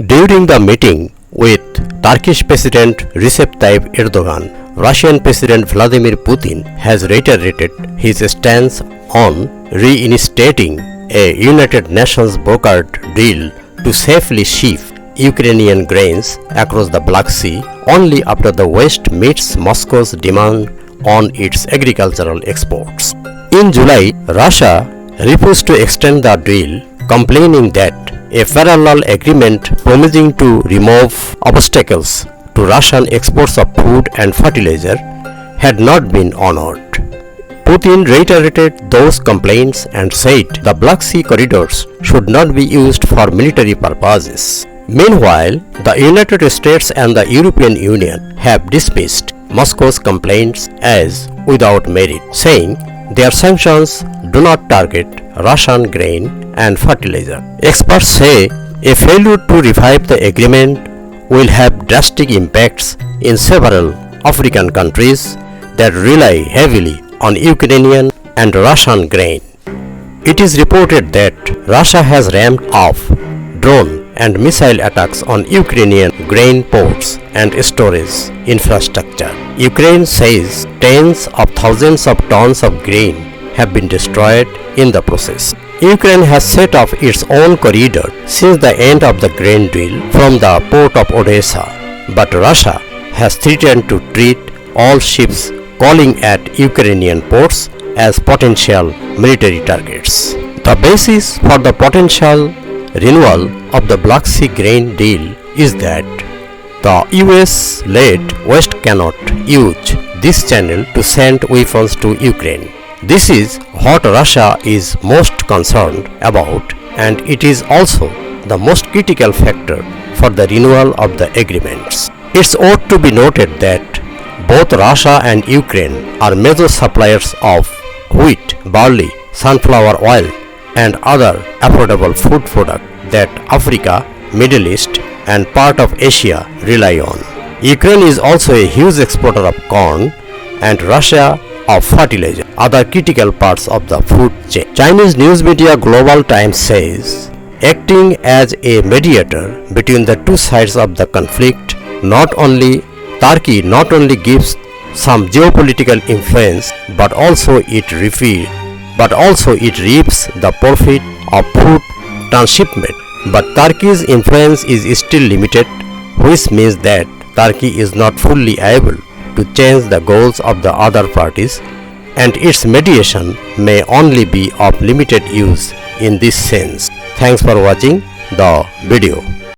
During the meeting with Turkish President Recep Tayyip Erdogan, Russian President Vladimir Putin has reiterated his stance on reinstating a United Nations brokered deal to safely ship Ukrainian grains across the Black Sea only after the West meets Moscow's demand on its agricultural exports. In July, Russia refused to extend the deal, complaining that a parallel agreement promising to remove obstacles to Russian exports of food and fertilizer had not been honored. Putin reiterated those complaints and said the Black Sea corridors should not be used for military purposes. Meanwhile, the United States and the European Union have dismissed Moscow's complaints as without merit, saying their sanctions do not target Russian grain and fertilizer. Experts say a failure to revive the agreement will have drastic impacts in several African countries that rely heavily on Ukrainian and Russian grain. It is reported that Russia has ramped up drone and missile attacks on Ukrainian grain ports and storage infrastructure. Ukraine says tens of thousands of tons of grain have been destroyed in the process. Ukraine has set up its own corridor since the end of the grain deal from the port of Odessa, but Russia has threatened to treat all ships calling at Ukrainian ports as potential military targets. The basis for the potential renewal of the Black Sea grain deal is that the US-led West cannot use this channel to send weapons to Ukraine. This is what Russia is most concerned about, and it is also the most critical factor for the renewal of the agreements. It's ought to be noted that both Russia and Ukraine are major suppliers of wheat, barley, sunflower oil, and other affordable food products that Africa, Middle East, and part of Asia rely on. Ukraine is also a huge exporter of corn, and Russia of fertilizer, other critical parts of the food chain. Chinese news media Global Times says, acting as a mediator between the two sides of the conflict, Turkey not only gives some geopolitical influence, but also it reaps the profit of food transshipment. But Turkey's influence is still limited, which means that Turkey is not fully able to change the goals of the other parties, and its mediation may only be of limited use in this sense. Thanks for watching the video.